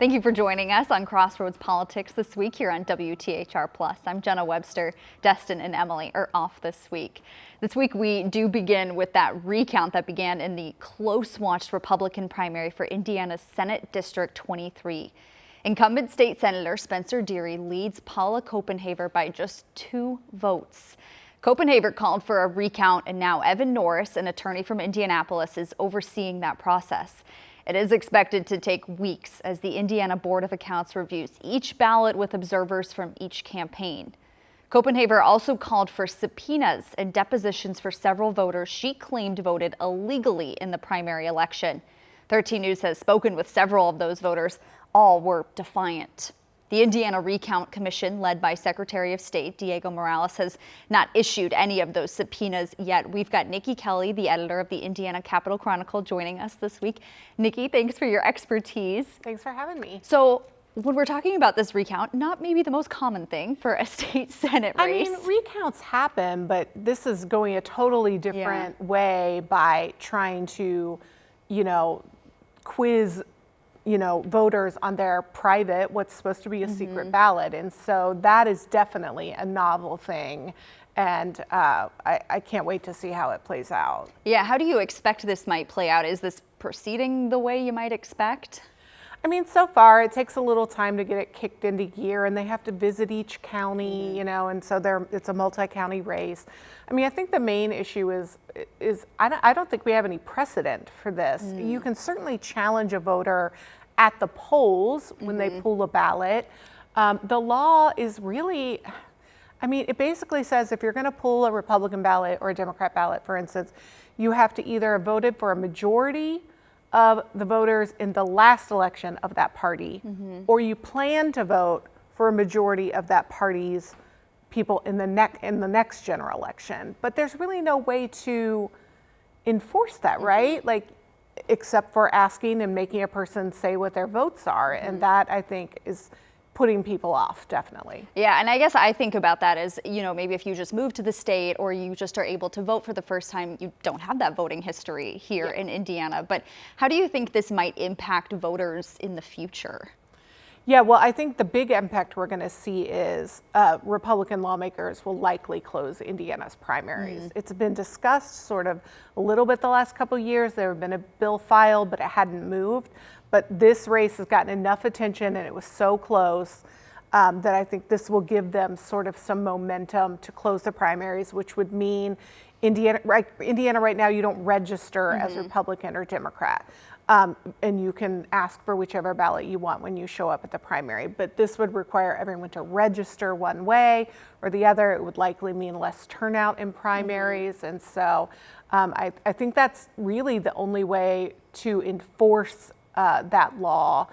Thank you for joining us on Crossroads Politics this week here on WTHR+. I'm Jenna. Webster, Destin, and Emily are off this week. This week we do begin with that recount that began in the close-watched Republican primary for Indiana's Senate District 23. Incumbent state senator Spencer Deary leads Paula Copenhaver by just 2 votes. Copenhaver called for a recount, and now Evan Norris, an attorney from Indianapolis, is overseeing that process. It is expected to take weeks as the Indiana Board of Accounts reviews each ballot with observers from each campaign. Copenhaver also called for subpoenas and depositions for several voters she claimed voted illegally in the primary election. 13 News has spoken with several of those voters. All were defiant. The Indiana Recount Commission, led by Secretary of State Diego Morales, has not issued any of those subpoenas yet. We've got Niki Kelly, the editor of the Indiana Capital Chronicle, joining us this week. Niki, thanks for your expertise. Thanks for having me. So when we're talking about this recount, not maybe the most common thing for a state Senate race. I mean, recounts happen, but this is going a totally different way by trying to, quiz voters on their private, what's supposed to be a secret ballot. And so that is definitely a novel thing. And I can't wait to see how it plays out. Yeah, how do you expect this might play out? Is this proceeding the way you might expect? I mean, so far it takes a little time to get it kicked into gear, and they have to visit each county, and so it's a multi-county race. I mean, I think the main issue is I don't think we have any precedent for this. You can certainly challenge a voter at the polls when they pull a ballot. The law is really, it basically says if you're going to pull a Republican ballot or a Democrat ballot, for instance, you have to either have voted for a majority of the voters in the last election of that party, or you plan to vote for a majority of that party's people in the next general election. But there's really no way to enforce that, right? Like, except for asking and making a person say what their votes are, and that I think is putting people off, definitely. Yeah, and I guess I think about that as, maybe if you just move to the state or you just are able to vote for the first time, you don't have that voting history here in Indiana. But how do you think this might impact voters in the future? Yeah, well, I think the big impact we're going to see is Republican lawmakers will likely close Indiana's primaries. It's been discussed sort of a little bit the last couple of years. There have been a bill filed, but it hadn't moved. But this race has gotten enough attention, and it was so close that I think this will give them sort of some momentum to close the primaries, which would mean Indiana right now, you don't register as Republican or Democrat. And you can ask for whichever ballot you want when you show up at the primary. But this would require everyone to register one way or the other. It would likely mean less turnout in primaries. And so I think that's really the only way to enforce that law.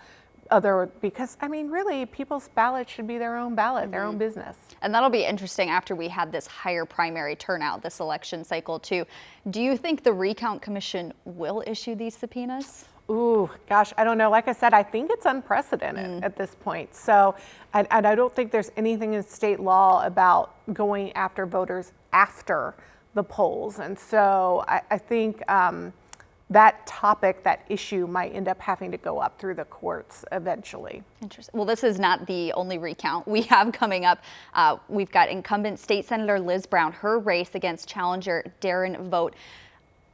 Because really people's ballot should be their own ballot, their own business. And that'll be interesting after we had this higher primary turnout this election cycle too. Do you think the Recount Commission will issue these subpoenas? Ooh, gosh, I don't know. Like I said, I think it's unprecedented at this point. So, and I don't think there's anything in state law about going after voters after the polls. And so I think that topic, that issue might end up having to go up through the courts eventually. Interesting. Well, this is not the only recount we have coming up. We've got incumbent state senator Liz Brown, her race against challenger Darren Vogt.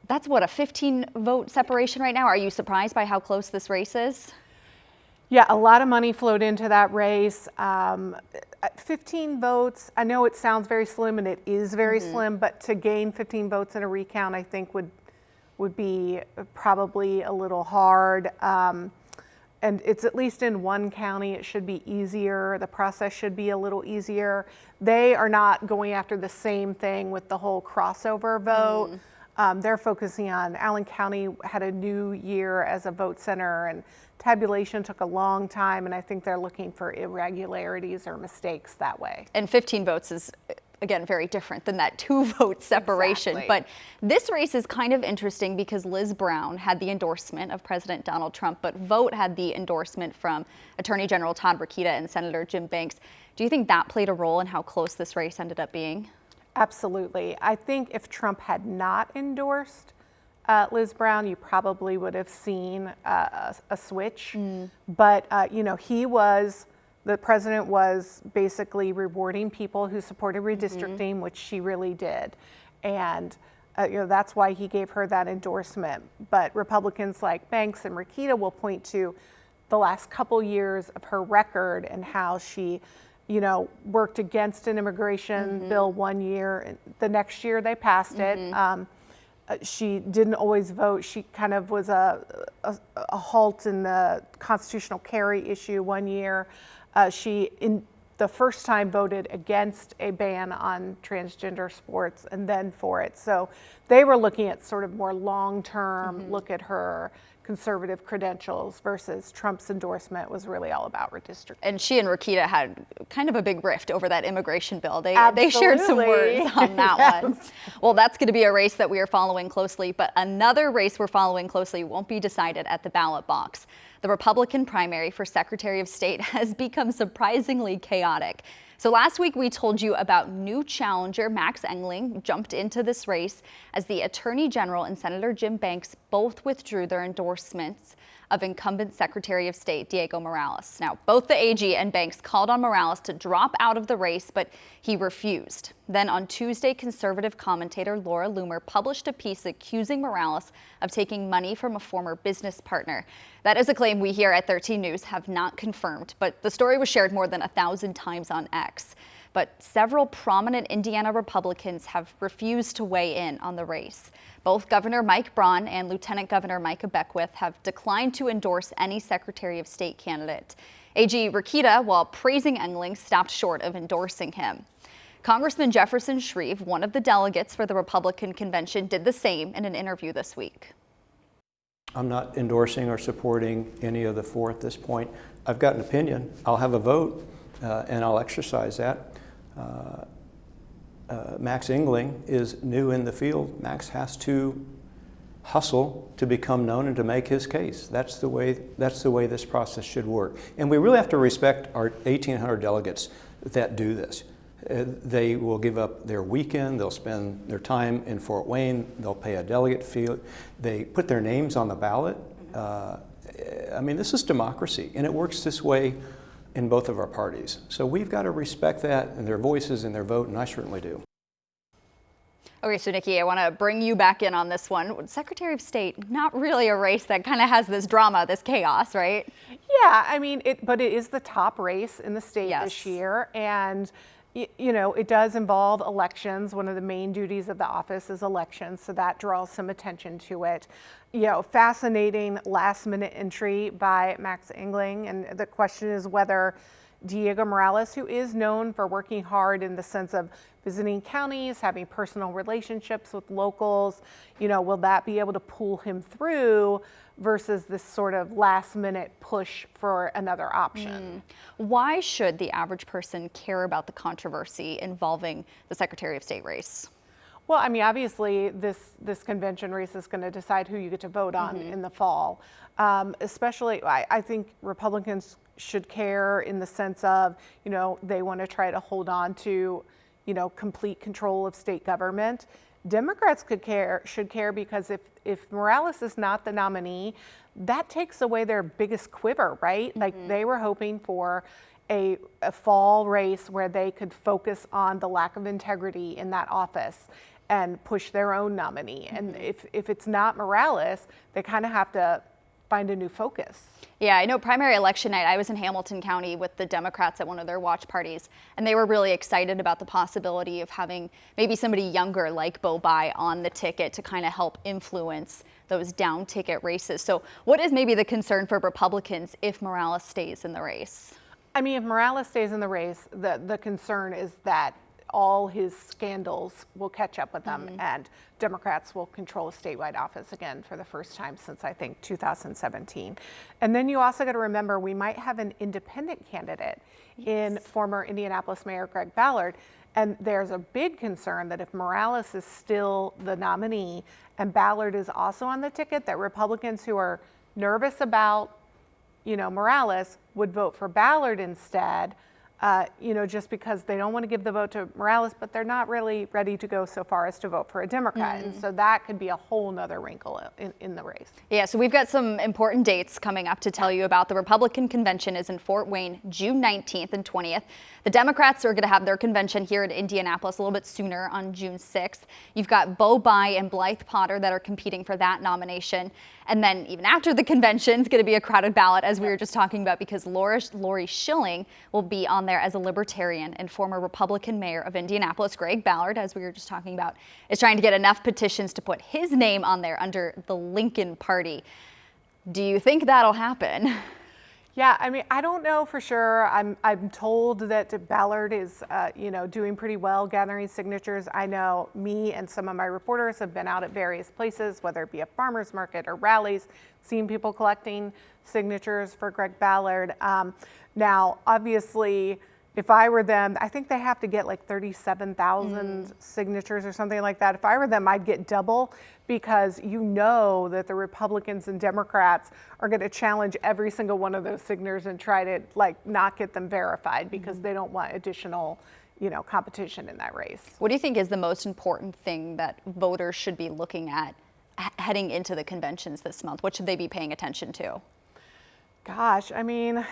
That's what, a 15-vote separation right now? Are you surprised by how close this race is? Yeah, a lot of money flowed into that race. 15 votes, I know it sounds very slim, and it is very slim, but to gain 15 votes in a recount, I think would be probably a little hard. And it's at least in one county, it should be easier. The process should be a little easier. They are not going after the same thing with the whole crossover vote. They're focusing on Allen County had a new year as a vote center, and tabulation took a long time, and I think they're looking for irregularities or mistakes that way. And 15 votes is, again, very different than that 2-vote separation. Exactly. But this race is kind of interesting because Liz Brown had the endorsement of President Donald Trump, but Vogt had the endorsement from Attorney General Todd Rokita and Senator Jim Banks. Do you think that played a role in how close this race ended up being? Absolutely. I think if Trump had not endorsed Liz Brown, you probably would have seen a switch. But, the president was basically rewarding people who supported redistricting, which she really did. And, that's why he gave her that endorsement. But Republicans like Banks and Recount will point to the last couple years of her record and how she, worked against an immigration bill one year. And the next year they passed it. She didn't always vote. She kind of was a halt in the constitutional carry issue one year. She, in the first time, voted against a ban on transgender sports and then for it. So they were looking at sort of more long-term look at her conservative credentials versus Trump's endorsement was really all about redistricting. And she and Recount had kind of a big rift over that immigration bill. They shared some words on that one. Well, that's going to be a race that we are following closely, but another race we're following closely won't be decided at the ballot box. The Republican primary for Secretary of State has become surprisingly chaotic. So last week we told you about new challenger Max Engling jumped into this race as the Attorney General and Senator Jim Banks both withdrew their endorsements of incumbent Secretary of State Diego Morales. Now, both the AG and Banks called on Morales to drop out of the race, but he refused. Then on Tuesday, conservative commentator Laura Loomer published a piece accusing Morales of taking money from a former business partner. That is a claim we here at 13 News have not confirmed, but the story was shared more than 1,000 times on X. But several prominent Indiana Republicans have refused to weigh in on the race. Both Governor Mike Braun and Lieutenant Governor Micah Beckwith have declined to endorse any Secretary of State candidate. AG Recount, while praising Engling, stopped short of endorsing him. Congressman Jefferson Shreve, one of the delegates for the Republican convention, did the same in an interview this week. I'm not endorsing or supporting any of the four at this point. I've got an opinion. I'll have a vote, and I'll exercise that. Max Engling is new in the field. Max has to hustle to become known and to make his case. That's the way this process should work. And we really have to respect our 1,800 delegates that do this. They will give up their weekend, they'll spend their time in Fort Wayne, they'll pay a delegate fee, they put their names on the ballot. I mean, this is democracy, and it works this way in both of our parties. So we've got to respect that and their voices and their vote, and I certainly do. Okay, so Niki, I want to bring you back in on this one. Secretary of State, not really a race that kind of has this drama, this chaos, right? Yeah, I mean, but it is the top race in the state this year, and it does involve elections. One of the main duties of the office is elections, so that draws some attention to it. Fascinating last-minute entry by Max Engling, and the question is whether Diego Morales, who is known for working hard in the sense of visiting counties, having personal relationships with locals, will that be able to pull him through versus this sort of last-minute push for another option? Why should the average person care about the controversy involving the Secretary of State race? Well, I mean, obviously, this convention race is going to decide who you get to vote on in the fall. Especially, I think Republicans should care in the sense of, they want to try to hold on to, complete control of state government. Democrats should care because if Morales is not the nominee, that takes away their biggest quiver, right? Like they were hoping for a fall race where they could focus on the lack of integrity in that office and push their own nominee. And if it's not Morales, they kind of have to find a new focus. Yeah, I know primary election night, I was in Hamilton County with the Democrats at one of their watch parties, and they were really excited about the possibility of having maybe somebody younger like Bo Bai on the ticket to kind of help influence those down ticket races. So what is maybe the concern for Republicans if Morales stays in the race? I mean, if Morales stays in the race, the concern is that all his scandals will catch up with them and Democrats will control a statewide office again for the first time since, I think, 2017. And then you also got to remember we might have an independent candidate in former Indianapolis Mayor Greg Ballard. And there's a big concern that if Morales is still the nominee and Ballard is also on the ticket, that Republicans who are nervous about, Morales would vote for Ballard instead. just because they don't want to give the vote to Morales, but they're not really ready to go so far as to vote for a Democrat. And so that could be a whole nother wrinkle in the race. Yeah, so we've got some important dates coming up to tell you about. The Republican convention is in Fort Wayne, June 19th and 20th. The Democrats are going to have their convention here in Indianapolis a little bit sooner on June 6th. You've got Bo Bai and Blythe Potter that are competing for that nomination. And then even after the convention, it's going to be a crowded ballot, as we were just talking about, because Lori Schilling will be on there as a Libertarian, and former Republican mayor of Indianapolis, Greg Ballard, as we were just talking about, is trying to get enough petitions to put his name on there under the Lincoln Party. Do you think that'll happen? Yeah, I mean, I don't know for sure. I'm told that Ballard is, doing pretty well gathering signatures. I know me and some of my reporters have been out at various places, whether it be a farmer's market or rallies, seen people collecting signatures for Greg Ballard. Now, obviously, if I were them, I think they have to get like 37,000 signatures or something like that. If I were them, I'd get double, because you know that the Republicans and Democrats are going to challenge every single one of those signatures and try to not get them verified, because they don't want additional, competition in that race. What do you think is the most important thing that voters should be looking at heading into the conventions this month? What should they be paying attention to? Gosh, I mean,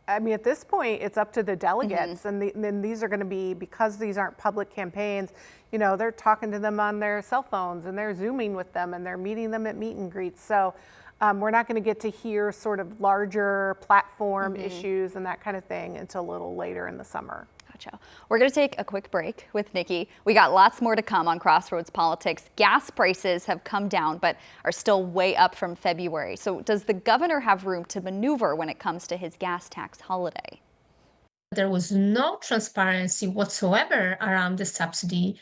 at this point, it's up to the delegates, and then these are going to be, because these aren't public campaigns, they're talking to them on their cell phones, and they're Zooming with them, and they're meeting them at meet and greets. So we're not going to get to hear sort of larger platform issues and that kind of thing until a little later in the summer. Gotcha. We're going to take a quick break with Niki. We got lots more to come on Crossroads Politics. Gas prices have come down, but are still way up from February. So does the governor have room to maneuver when it comes to his gas tax holiday? There was no transparency whatsoever around the subsidy.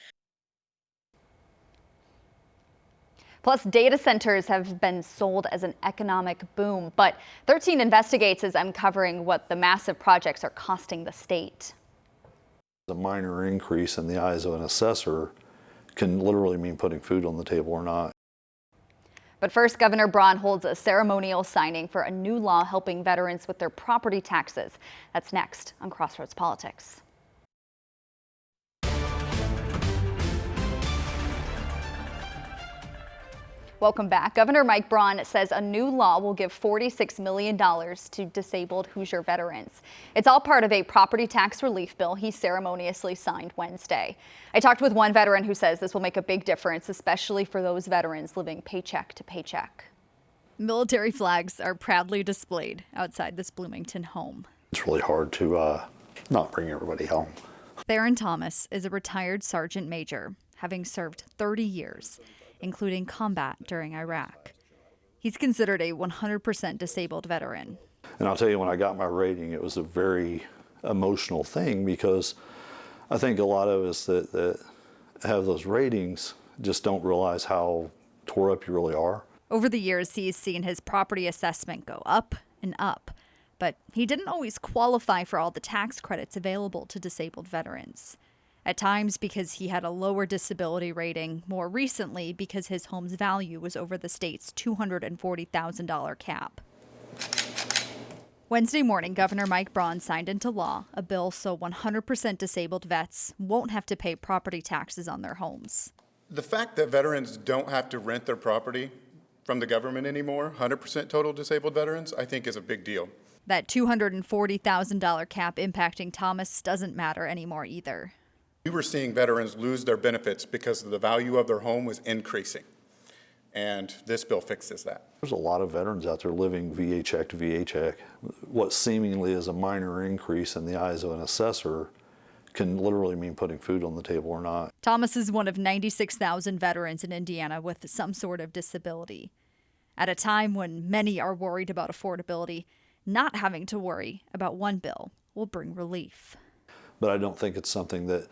Plus, data centers have been sold as an economic boom, but 13 Investigates is uncovering what the massive projects are costing the state. A minor increase in the eyes of an assessor can literally mean putting food on the table or not. But first, Governor Braun holds a ceremonial signing for a new law helping veterans with their property taxes. That's next on Crossroads Politics. Welcome back. Governor Mike Braun says a new law will give $46 million to disabled Hoosier veterans. It's all part of a property tax relief bill he ceremoniously signed Wednesday. I talked with one veteran who says this will make a big difference, especially for those veterans living paycheck to paycheck. Military flags are proudly displayed outside this Bloomington home. It's really hard to not bring everybody home. Theron Thomas is a retired sergeant major, having served 30 years. Including combat during Iraq. He's considered a 100% disabled veteran. And I'll tell you, when I got my rating, it was a very emotional thing, because I think a lot of us that have those ratings just don't realize how tore up you really are. Over the years, he's seen his property assessment go up and up, but he didn't always qualify for all the tax credits available to disabled veterans. At times because he had a lower disability rating, more recently because his home's value was over the state's $240,000 cap. Wednesday morning, Governor Mike Braun signed into law a bill so 100% disabled vets won't have to pay property taxes on their homes. The fact that veterans don't have to rent their property from the government anymore, 100% total disabled veterans, I think is a big deal. That $240,000 cap impacting Thomas doesn't matter anymore either. We were seeing veterans lose their benefits because the value of their home was increasing, and this bill fixes that. There's a lot of veterans out there living VA check to VA check. What seemingly is a minor increase in the eyes of an assessor can literally mean putting food on the table or not. Thomas is one of 96,000 veterans in Indiana with some sort of disability. At a time when many are worried about affordability, not having to worry about one bill will bring relief. But I don't think it's something that,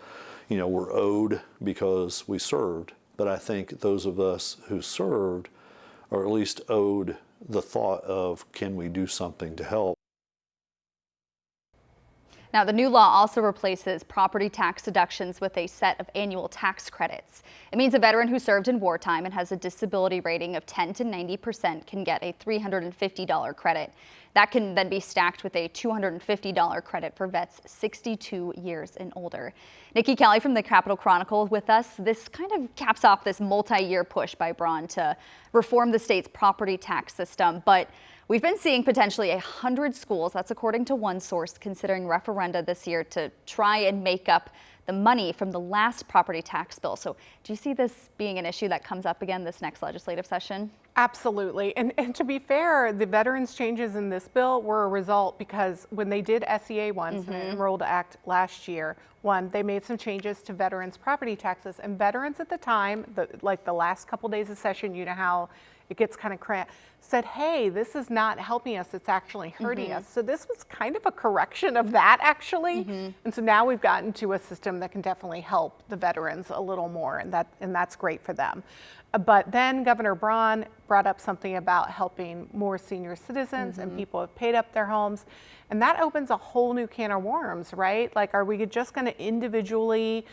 we're owed because we served. But I think those of us who served are at least owed the thought of, can we do something to help? Now, the new law also replaces property tax deductions with a set of annual tax credits. It means a veteran who served in wartime and has a disability rating of 10 to 90% can get a $350 credit. That can then be stacked with a $250 credit for vets 62 years and older. Niki Kelly from the Capital Chronicle with us. This kind of caps off this multi-year push by Braun to reform the state's property tax system. But we've been seeing potentially 100 schools, that's according to one source, considering referenda this year to try and make up the money from the last property tax bill. So do you see this being an issue that comes up again this next legislative session? Absolutely. And to be fair, the veterans changes in this bill were a result because when they did SEA 1, Senate Enrolled Act last year, they made some changes to veterans' property taxes. And veterans at the time, like the last couple days of session, you know how it gets kind of cramped, said, hey, this is not helping us, it's actually hurting us. So this was kind of a correction of that, actually. And so now we've gotten to a system that can definitely help the veterans a little more, and that's great for them. But then Governor Braun brought up something about helping more senior citizens and people who have paid up their homes. And that opens a whole new can of worms, right? Like, are we just going to individually,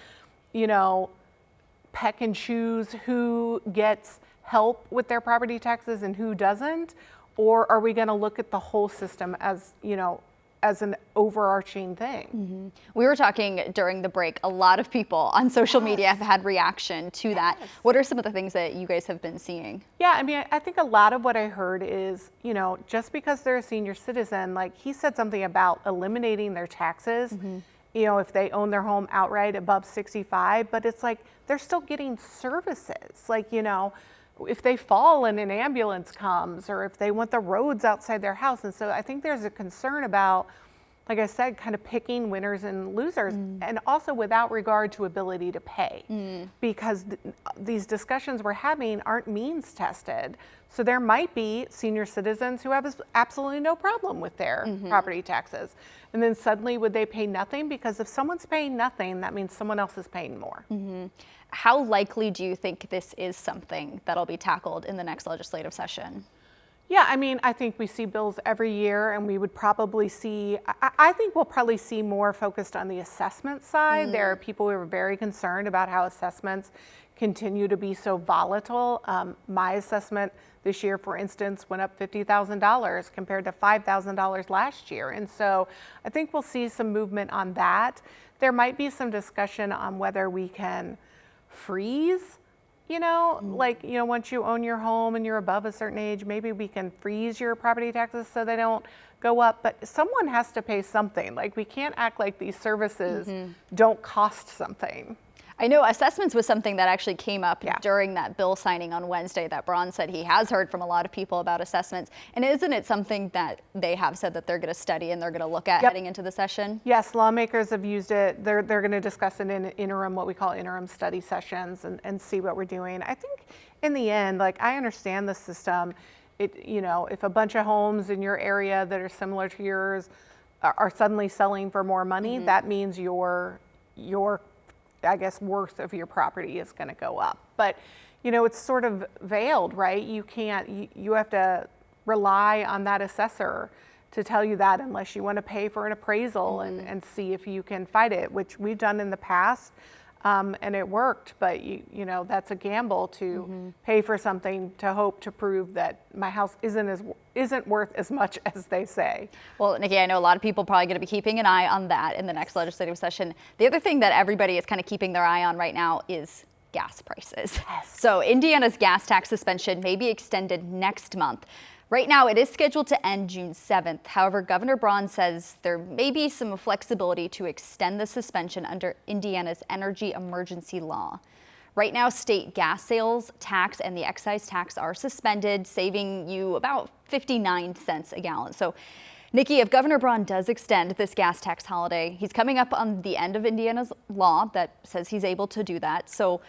peck and choose who gets help with their property taxes and who doesn't? Or are we going to look at the whole system as, as an overarching thing? We were talking during the break, a lot of people on social media have had reaction to that. What are some of the things that you guys have been seeing? Yeah, I mean, I think a lot of what I heard is, just because they're a senior citizen, like he said something about eliminating their taxes, if they own their home outright above 65, but it's like they're still getting services. Like, if they fall and an ambulance comes, or if they want the roads outside their house. And so I think there's a concern about, like I said, kind of picking winners and losers, and also without regard to ability to pay, because these discussions we're having aren't means tested. So there might be senior citizens who have absolutely no problem with their property taxes. And then suddenly would they pay nothing? Because if someone's paying nothing, that means someone else is paying more. How likely do you think this is something that'll be tackled in the next legislative session? Yeah, I mean, I think we see bills every year, and we would probably see, I think we'll probably see more focused on the assessment side. There are people who are very concerned about how assessments continue to be so volatile. My assessment this year, for instance, went up $50,000 compared to $5,000 last year. And so I think we'll see some movement on that. There might be some discussion on whether we can freeze, once you own your home and you're above a certain age, maybe we can freeze your property taxes so they don't go up. But someone has to pay something. Like, we can't act like these services don't cost something. I know assessments was something that actually came up during that bill signing on Wednesday that Braun said he has heard from a lot of people about assessments. And isn't it something that they have said that they're going to study and they're going to look at heading into the session? Yes, lawmakers have used it. They're going to discuss it in interim, what we call interim study sessions, and see what we're doing. I think in the end, I understand the system. If a bunch of homes in your area that are similar to yours are suddenly selling for more money, that means your I guess worth of your property is going to go up. But it's sort of veiled, right? You have to rely on that assessor to tell you that, unless you want to pay for an appraisal and see if you can fight it, which we've done in the past, and it worked. But that's a gamble to pay for something to hope to prove that my house isn't worth as much as they say. Well, Niki, I know a lot of people are probably going to be keeping an eye on that in the next legislative session. The other thing that everybody is kind of keeping their eye on right now is gas prices. So Indiana's gas tax suspension may be extended next month. Right now, it is scheduled to end June 7th. However, Governor Braun says there may be some flexibility to extend the suspension under Indiana's energy emergency law. Right now, state gas sales tax and the excise tax are suspended, saving you about 59 cents a gallon. So, Niki, if Governor Braun does extend this gas tax holiday, he's coming up on the end of Indiana's law that says he's able to do that. So,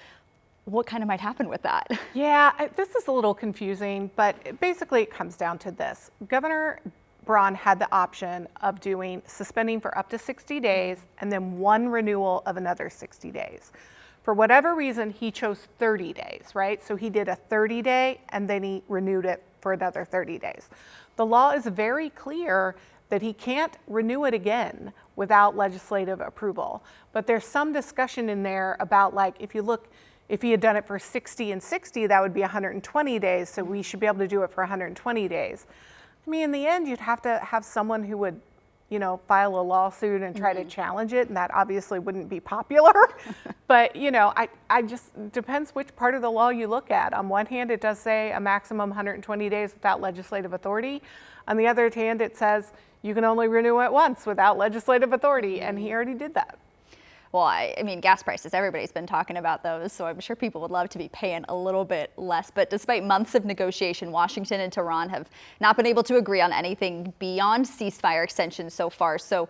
what kind of might happen with that? Yeah, this is a little confusing, but basically it comes down to this. Governor Braun had the option of suspending for up to 60 days and then one renewal of another 60 days. For whatever reason, he chose 30 days, right? So he did a 30-day and then he renewed it for another 30 days. The law is very clear that he can't renew it again without legislative approval. But there's some discussion in there about, like, if he had done it for 60 and 60, that would be 120 days, so we should be able to do it for 120 days. I mean, in the end, you'd have to have someone who would, file a lawsuit and try to challenge it, and that obviously wouldn't be popular. But, I just, depends which part of the law you look at. On one hand, it does say a maximum 120 days without legislative authority. On the other hand, it says you can only renew it once without legislative authority, and he already did that. Well, I mean, gas prices, everybody's been talking about those, so I'm sure people would love to be paying a little bit less. But despite months of negotiation, Washington and Tehran have not been able to agree on anything beyond ceasefire extensions so far. So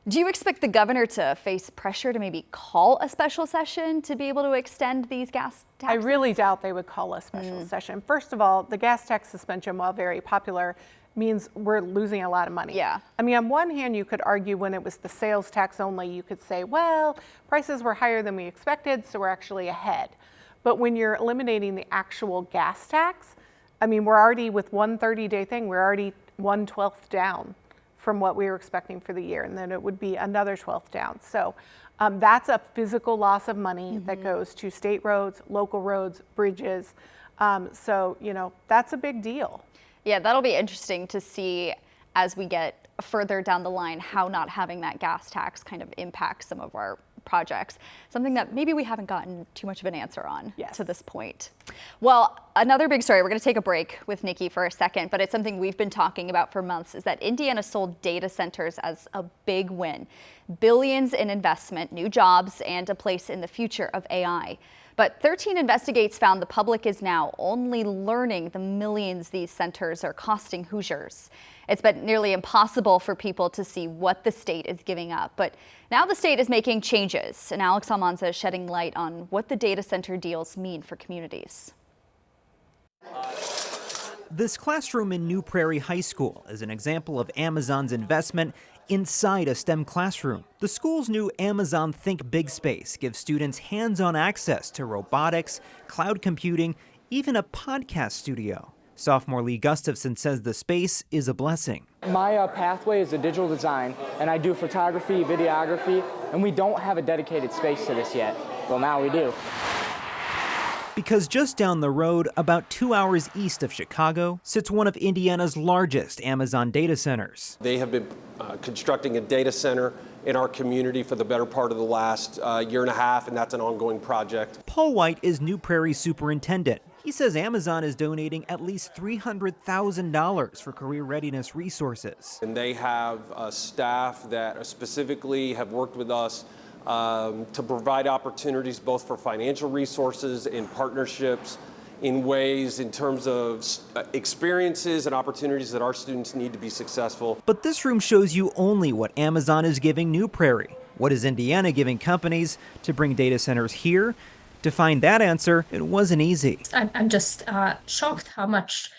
do you expect the governor to face pressure to maybe call a special session to be able to extend these gas taxes? I really doubt they would call a special session. First of all, the gas tax suspension, while very popular, means we're losing a lot of money. Yeah. I mean, on one hand, you could argue when it was the sales tax only, you could say, well, prices were higher than we expected, so we're actually ahead. But when you're eliminating the actual gas tax, I mean, we're already with one 30-day thing, we're already 1/12 down from what we were expecting for the year, and then it would be another 12th down. So that's a physical loss of money that goes to state roads, local roads, bridges. So, that's a big deal. Yeah, that'll be interesting to see as we get further down the line how not having that gas tax kind of impacts some of our projects. Something that maybe we haven't gotten too much of an answer on to this point. Well, another big story, we're going to take a break with Niki for a second, but it's something we've been talking about for months, is that Indiana sold data centers as a big win. Billions in investment, new jobs, and a place in the future of AI. But 13 Investigates found the public is now only learning the millions these centers are costing Hoosiers. It's been nearly impossible for people to see what the state is giving up. But now the state is making changes, and Alex Almanza is shedding light on what the data center deals mean for communities. This classroom in New Prairie High School is an example of Amazon's investment inside a STEM classroom. The school's new Amazon Think Big space gives students hands-on access to robotics, cloud computing, even a podcast studio. Sophomore Lee Gustafson says the space is a blessing. My pathway is a digital design, and I do photography, videography, and we don't have a dedicated space to this yet. Well, now we do. Because just down the road, about 2 hours east of Chicago, sits one of Indiana's largest Amazon data centers. They have been constructing a data center in our community for the better part of the last year and a half, and that's an ongoing project. Paul White is New Prairie's superintendent. He says Amazon is donating at least $300,000 for career readiness resources. And they have staff that specifically have worked with us to provide opportunities both for financial resources and partnerships in ways in terms of experiences and opportunities that our students need to be successful. But this room shows you only what Amazon is giving New Prairie. What is Indiana giving companies to bring data centers here? To find that answer, it wasn't easy. I'm just shocked how much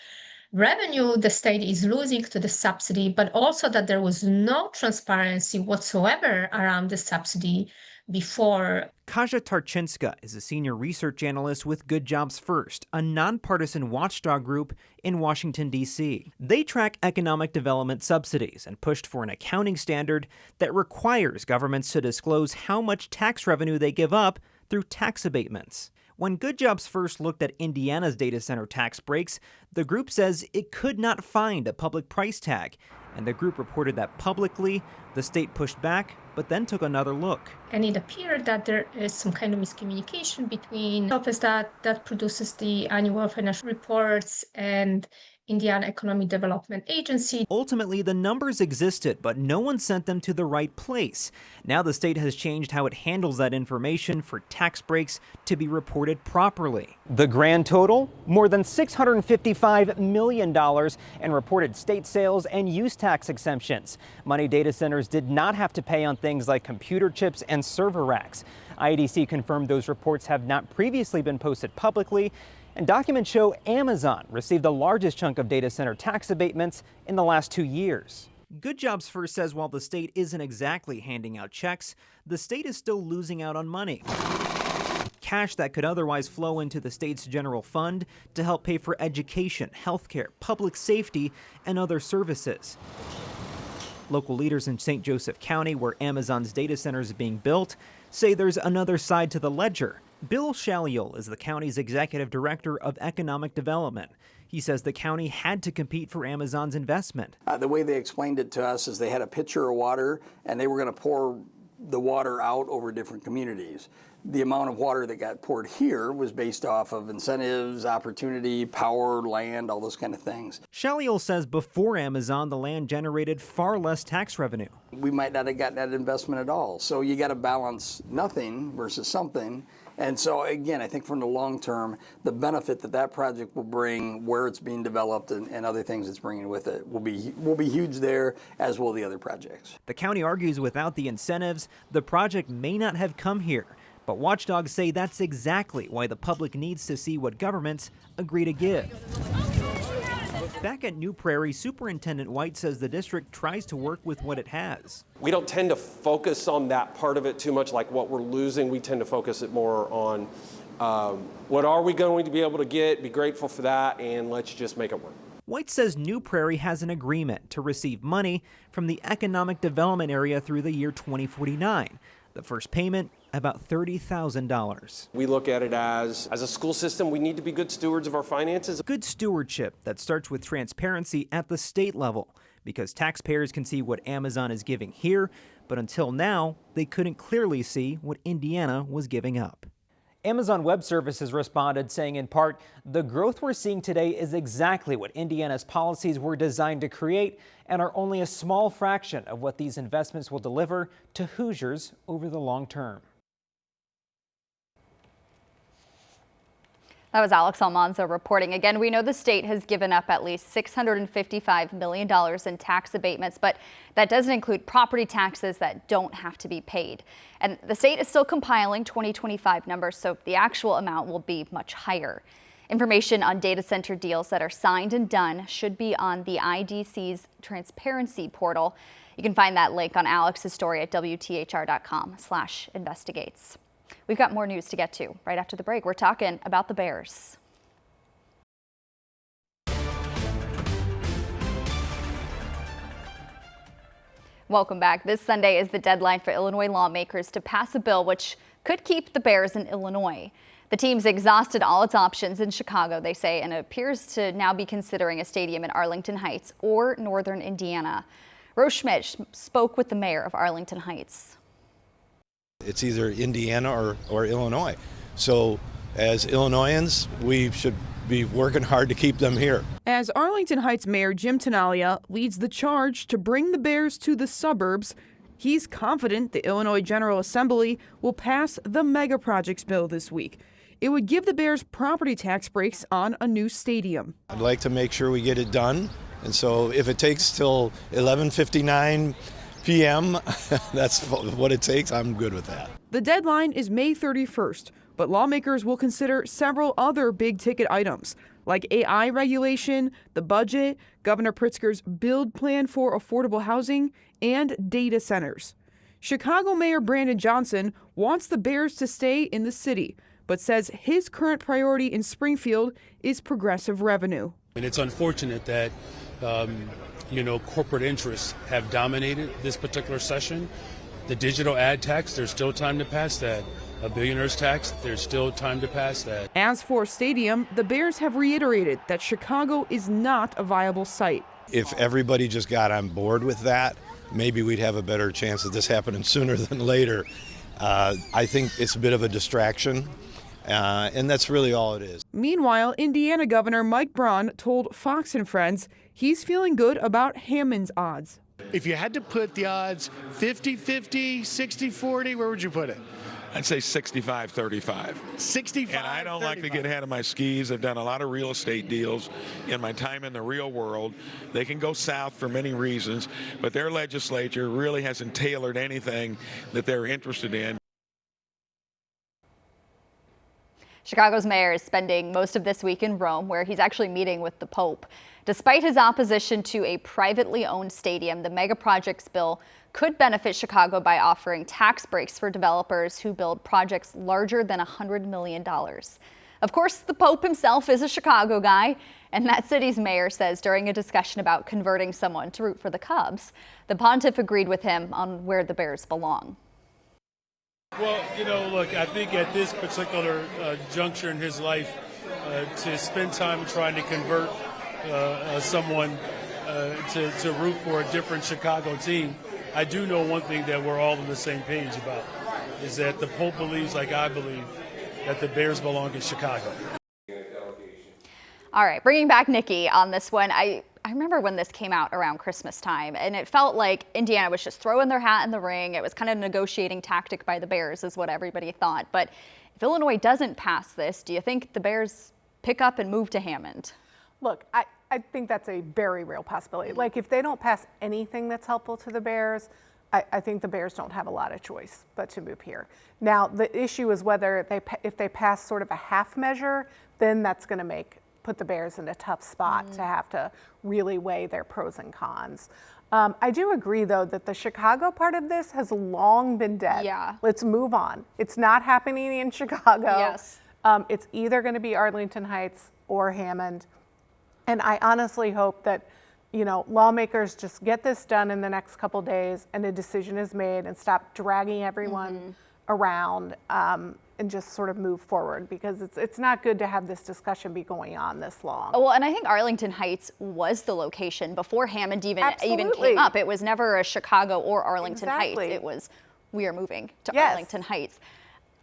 revenue the state is losing to the subsidy, but also that there was no transparency whatsoever around the subsidy before. Kaja Tarczynska is a senior research analyst with Good Jobs First, a nonpartisan watchdog group in Washington, D.C. They track economic development subsidies and pushed for an accounting standard that requires governments to disclose how much tax revenue they give up through tax abatements. When Good Jobs First looked at Indiana's data center tax breaks, the group says it could not find a public price tag, and the group reported that publicly. The state pushed back, but then took another look. And it appeared that there is some kind of miscommunication between the office that produces the annual financial reports and Indiana Economic Development Agency. Ultimately, the numbers existed, but no one sent them to the right place. Now the state has changed how it handles that information for tax breaks to be reported properly. The grand total? More than $655 million in reported state sales and use tax exemptions. Money data centers did not have to pay on things like computer chips and server racks. IDC confirmed those reports have not previously been posted publicly. And documents show Amazon received the largest chunk of data center tax abatements in the last 2 years. Good Jobs First says while the state isn't exactly handing out checks, the state is still losing out on money. Cash that could otherwise flow into the state's general fund to help pay for education, healthcare, public safety, and other services. Local leaders in St. Joseph County, where Amazon's data center is being built, say there's another side to the ledger. Bill Shalliel is the county's executive director of economic development. He says the county had to compete for Amazon's investment. The way they explained it to us is they had a pitcher of water and they were going to pour the water out over different communities. The amount of water that got poured here was based off of incentives, opportunity, power, land, all those kind of things. Shalliel says before Amazon, the land generated far less tax revenue. We might not have gotten that investment at all. So you got to balance nothing versus something. And so again, I think from the long term, the benefit that that project will bring, where it's being developed and other things it's bringing with it will be huge there, as will the other projects. The county argues without the incentives, the project may not have come here. But watchdogs say that's exactly why the public needs to see what governments agree to give. Back at New Prairie, Superintendent White says the district tries to work with what it has. We don't tend to focus on that part of it too much, like what we're losing. We tend to focus it more on what are we going to be able to get, be grateful for that, and let's just make it work. White says New Prairie has an agreement to receive money from the economic development area through the year 2049. The first payment, about $30,000. We look at it as a school system, we need to be good stewards of our finances. Good stewardship that starts with transparency at the state level, because taxpayers can see what Amazon is giving here, but until now, they couldn't clearly see what Indiana was giving up. Amazon Web Services responded, saying in part, the growth we're seeing today is exactly what Indiana's policies were designed to create and are only a small fraction of what these investments will deliver to Hoosiers over the long term. That was Alex Almanzo reporting. Again, we know the state has given up at least $655 million in tax abatements, but that doesn't include property taxes that don't have to be paid. And the state is still compiling 2025 numbers, so the actual amount will be much higher. Information on data center deals that are signed and done should be on the IDC's transparency portal. You can find that link on Alex's story at WTHR.com/investigates. We've got more news to get to right after the break. We're talking about the Bears. Welcome back. This Sunday is the deadline for Illinois lawmakers to pass a bill which could keep the Bears in Illinois. The team's exhausted all its options in Chicago, they say, and it appears to now be considering a stadium in Arlington Heights or northern Indiana. Rose Schmidt spoke with the mayor of Arlington Heights. It's either Indiana or Illinois. So as Illinoisans, we should be working hard to keep them here. As Arlington Heights Mayor Jim Tenalia leads the charge to bring the Bears to the suburbs, he's confident the Illinois General Assembly will pass the mega projects bill this week. It would give the Bears property tax breaks on a new stadium. I'd like to make sure we get it done. And so if it takes till 11:59 p.m., that's what it takes. I'm good with that. The deadline is May 31st, but lawmakers will consider several other big ticket items like AI regulation, the budget, Governor Pritzker's build plan for affordable housing, and data centers. Chicago Mayor Brandon Johnson wants the Bears to stay in the city, but says his current priority in Springfield is progressive revenue. And it's unfortunate that corporate interests have dominated this particular session. The digital ad tax, there's still time to pass that. A billionaire's tax, there's still time to pass that. As for stadium, the Bears have reiterated that Chicago is not a viable site. If everybody just got on board with that, maybe we'd have a better chance of this happening sooner than later. I think it's a bit of a distraction. And that's really all it is. Meanwhile, Indiana Governor Mike Braun told Fox and Friends he's feeling good about Hammond's odds. If you had to put the odds 50-50, 60-40, where would you put it? I'd say 65-35. 65. And I don't like to get ahead of my skis. I've done a lot of real estate deals in my time in the real world. They can go south for many reasons, but their legislature really hasn't tailored anything that they're interested in. Chicago's mayor is spending most of this week in Rome, where he's actually meeting with the Pope. Despite his opposition to a privately owned stadium, the mega projects bill could benefit Chicago by offering tax breaks for developers who build projects larger than $100 million. Of course, the Pope himself is a Chicago guy, and that city's mayor says during a discussion about converting someone to root for the Cubs, the pontiff agreed with him on where the Bears belong. Well, look, I think at this particular juncture in his life, to spend time trying to convert someone to root for a different Chicago team, I do know one thing that we're all on the same page about, is that the Pope believes, like I believe, that the Bears belong in Chicago. All right, bringing back Niki on this one. I remember when this came out around Christmas time, and it felt like Indiana was just throwing their hat in the ring. It was kind of a negotiating tactic by the Bears is what everybody thought. But if Illinois doesn't pass this, do you think the Bears pick up and move to Hammond? Look, I think that's a very real possibility. Like, if they don't pass anything that's helpful to the Bears, I think the Bears don't have a lot of choice but to move here. Now, the issue is whether if they pass sort of a half measure, then that's going to put the Bears in a tough spot to have to really weigh their pros and cons. I do agree, though, that the Chicago part of this has long been dead. Yeah. Let's move on. It's not happening in Chicago. Yes. It's either going to be Arlington Heights or Hammond. And I honestly hope that, lawmakers just get this done in the next couple days and a decision is made and stop dragging everyone around and just sort of move forward, because it's not good to have this discussion be going on this long. Well, and I think Arlington Heights was the location before Hammond even Absolutely. came up. It was never a Chicago or Arlington Exactly. Heights. It was, we are moving to Yes. Arlington Heights.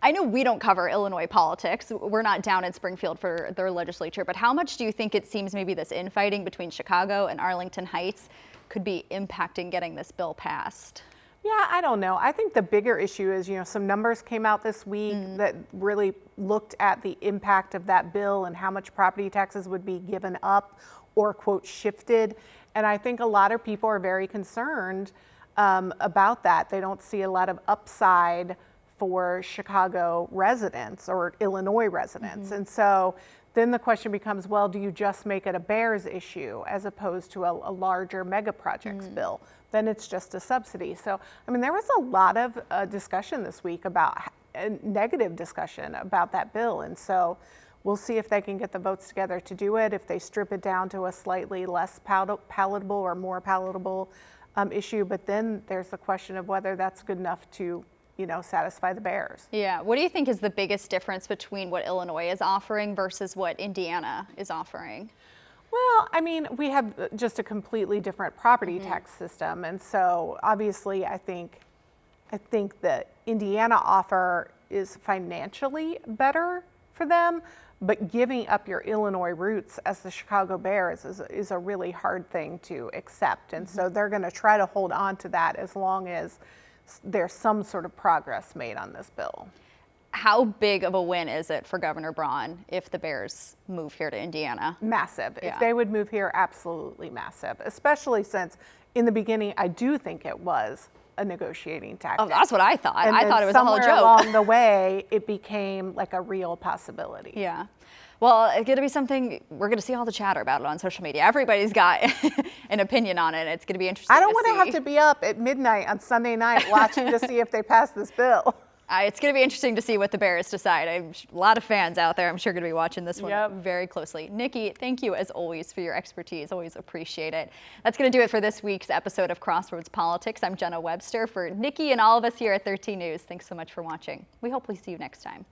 I know we don't cover Illinois politics. We're not down in Springfield for their legislature, but how much do you think it seems maybe this infighting between Chicago and Arlington Heights could be impacting getting this bill passed? Yeah, I don't know. I think the bigger issue is, some numbers came out this week that really looked at the impact of that bill and how much property taxes would be given up or, quote, shifted. And I think a lot of people are very concerned about that. They don't see a lot of upside for Chicago residents or Illinois residents. And so then the question becomes, well, do you just make it a Bears issue as opposed to a larger mega projects bill? Then it's just a subsidy. So, there was a lot of discussion this week about negative discussion about that bill. And so we'll see if they can get the votes together to do it, if they strip it down to a slightly less palatable or more palatable issue. But then there's the question of whether that's good enough to satisfy the Bears. Yeah. What do you think is the biggest difference between what Illinois is offering versus what Indiana is offering? Well, we have just a completely different property tax system. And so obviously I think the Indiana offer is financially better for them, but giving up your Illinois roots as the Chicago Bears is a really hard thing to accept. And so they're going to try to hold on to that as long as there's some sort of progress made on this bill. How big of a win is it for Governor Braun if the Bears move here to Indiana? Massive. Yeah. If they would move here, absolutely massive, especially since in the beginning, I do think it was a negotiating tactic. Oh, that's what I thought. And I thought it was a whole joke. Somewhere along the way, it became like a real possibility. Yeah. Well, it's going to be something, we're going to see all the chatter about it on social media. Everybody's got an opinion on it. It's going to be interesting. I don't want to have to be up at midnight on Sunday night watching to see if they pass this bill. It's going to be interesting to see what the Bears decide. A lot of fans out there, I'm sure, going to be watching this one very closely. Niki, thank you as always for your expertise. Always appreciate it. That's going to do it for this week's episode of Crossroads Politics. I'm Jenna Webster. For Niki and all of us here at 13 News, thanks so much for watching. We hope we see you next time.